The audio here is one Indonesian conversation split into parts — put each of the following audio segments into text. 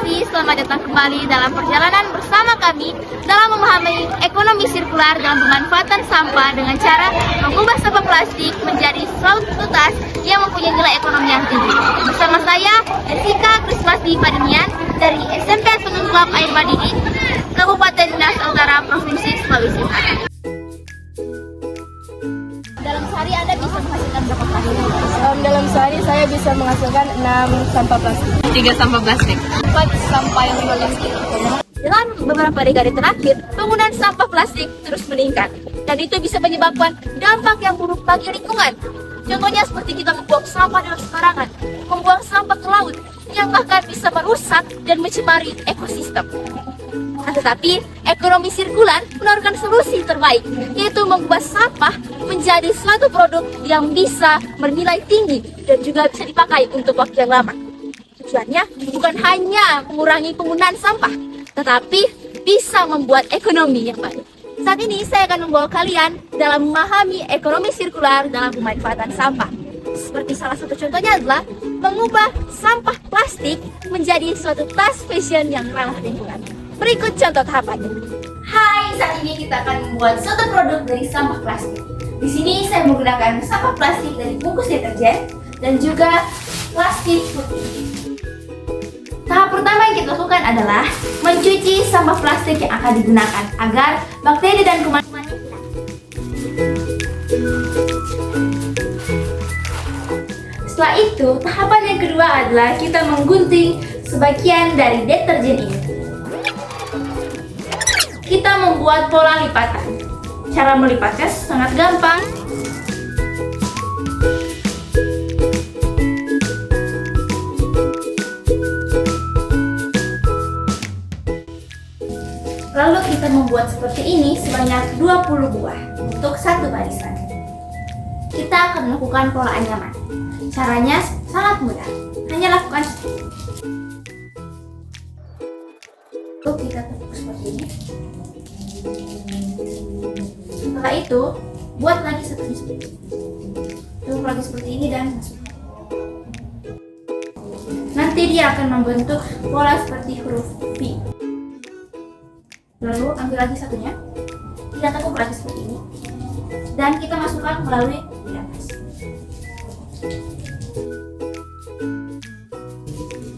kasih, selamat datang kembali dalam perjalanan bersama kami dalam memahami ekonomi sirkular dalam pemanfaatan sampah dengan cara mengubah sampah plastik menjadi suatu tas yang mempunyai nilai ekonomi yang tinggi. Bersama saya, Jessica Krismasdi Padinian dari SMP Sungguh Club Air Madidi, Kabupaten Nias Utara, Provinsi Sulawesi Utara. Dalam sehari Anda bisa menghasilkan berapa plastik? Dalam sehari saya bisa menghasilkan 6 sampah plastik. 3 sampah plastik. 4 sampah yang plastik. Dalam beberapa dekade terakhir, penggunaan sampah plastik terus meningkat. Dan itu bisa menyebabkan dampak yang buruk bagi lingkungan. Contohnya seperti kita membuang sampah dengan sembarangan, membuang sampah ke laut, yang bahkan bisa merusak dan mencemari ekosistem. Tetapi, ekonomi sirkular menawarkan solusi terbaik, yaitu mengubah sampah menjadi suatu produk yang bisa bernilai tinggi dan juga bisa dipakai untuk waktu yang lama. Tujuannya bukan hanya mengurangi penggunaan sampah, tetapi bisa membuat ekonomi yang baik. Saat ini saya akan membawa kalian dalam memahami ekonomi sirkular dalam pemanfaatan sampah. Seperti salah satu contohnya adalah mengubah sampah plastik menjadi suatu tas fashion yang ramah lingkungan. Berikut contoh tahapannya. Hai, saat ini kita akan membuat suatu produk dari sampah plastik. Di sini saya menggunakan sampah plastik dari bungkus deterjen dan juga plastik putih. Tahap pertama yang kita lakukan adalah mencuci sampah plastik yang akan digunakan agar bakteri dan kuman-kuman hilang. Setelah itu, tahapan yang kedua adalah kita menggunting sebagian dari deterjen ini. Kita membuat pola lipatan. Cara melipatnya sangat gampang. Lalu kita membuat seperti ini sebanyak 20 buah untuk satu barisan. Kita akan melakukan pola anyaman. Caranya sangat mudah. Hanya lakukan kita tepuk seperti ini. Setelah itu, buat lagi seperti ini. Tepuk lagi seperti ini dan masuk. Nanti dia akan membentuk pola seperti huruf V. Lalu ambil lagi satunya, kita tekuk lagi seperti ini, dan kita masukkan melalui di atas.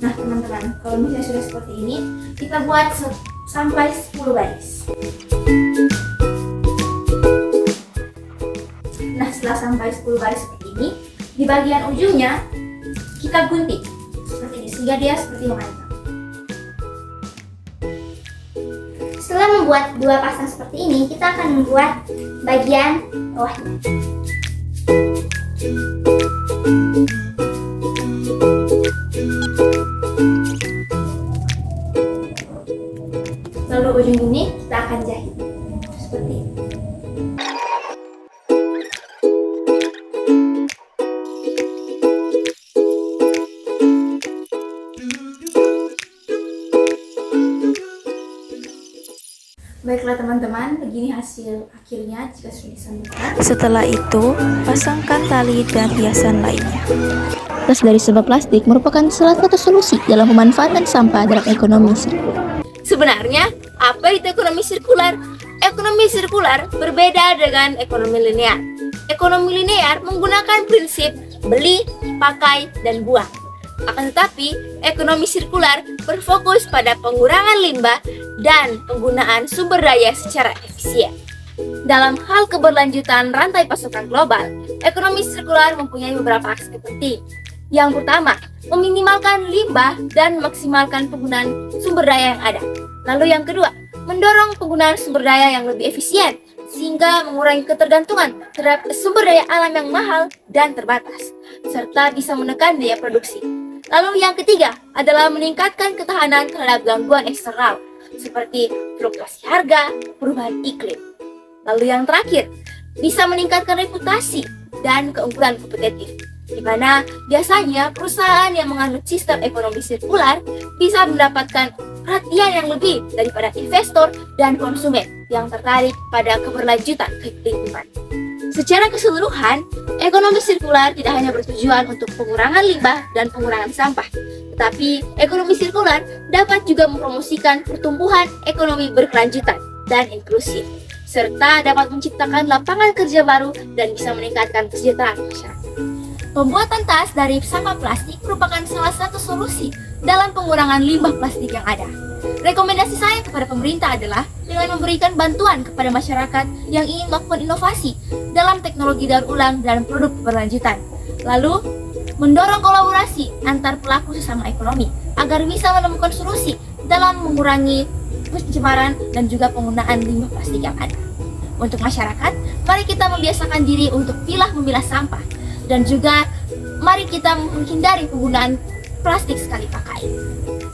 Nah teman-teman, kalau misalnya sudah seperti ini, kita buat sampai 10 baris. Nah setelah sampai 10 baris seperti ini, di bagian ujungnya kita gunting seperti ini sehingga dia seperti mengancam. Setelah membuat dua pasang seperti ini, kita akan membuat bagian bawahnya. Lalu ujung ini kita akan jahit seperti ini. Baiklah teman-teman, begini hasil akhirnya jika sudah disambungkan. Setelah itu, pasangkan tali dan hiasan lainnya. Tas dari sampah plastik merupakan salah satu solusi dalam pemanfaatan sampah dalam ekonomi sirkular. Sebenarnya, apa itu ekonomi sirkular? Ekonomi sirkular berbeda dengan ekonomi linear. Ekonomi linear menggunakan prinsip beli, pakai, dan buang. Akan tetapi, ekonomi sirkular berfokus pada pengurangan limbah dan penggunaan sumber daya secara efisien. Dalam hal keberlanjutan rantai pasokan global, ekonomi sirkular mempunyai beberapa aspek penting. Yang pertama, meminimalkan limbah dan maksimalkan penggunaan sumber daya yang ada. Lalu yang kedua, mendorong penggunaan sumber daya yang lebih efisien, sehingga mengurangi ketergantungan terhadap sumber daya alam yang mahal dan terbatas, serta bisa menekan biaya produksi. Lalu yang ketiga adalah meningkatkan ketahanan terhadap gangguan eksternal, seperti fluktuasi harga, perubahan iklim. Lalu yang terakhir, bisa meningkatkan reputasi dan keunggulan kompetitif, di mana biasanya perusahaan yang menganut sistem ekonomi sirkular bisa mendapatkan perhatian yang lebih daripada investor dan konsumen yang tertarik pada keberlanjutan lingkungan. Secara keseluruhan, ekonomi sirkular tidak hanya bertujuan untuk pengurangan limbah dan pengurangan sampah, Tetapi ekonomi sirkular dapat juga mempromosikan pertumbuhan ekonomi berkelanjutan dan inklusif, serta dapat menciptakan lapangan kerja baru dan bisa meningkatkan kesejahteraan masyarakat. Pembuatan tas dari sampah plastik merupakan salah satu solusi dalam pengurangan limbah plastik yang ada. Rekomendasi saya kepada pemerintah adalah dengan memberikan bantuan kepada masyarakat yang ingin melakukan inovasi dalam teknologi daur ulang dan produk berlanjutan. Lalu, mendorong kolaborasi antar pelaku sesama ekonomi agar bisa menemukan solusi dalam mengurangi pencemaran dan juga penggunaan limbah plastik yang ada. Untuk masyarakat, mari kita membiasakan diri untuk memilah sampah dan juga mari kita menghindari penggunaan plastik sekali pakai.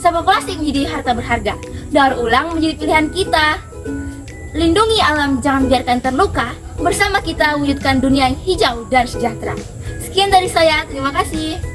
Sampah plastik menjadi harta berharga. Daur ulang menjadi pilihan kita. Lindungi alam, jangan biarkan terluka. Bersama kita wujudkan dunia yang hijau dan sejahtera. Sekian dari saya, terima kasih.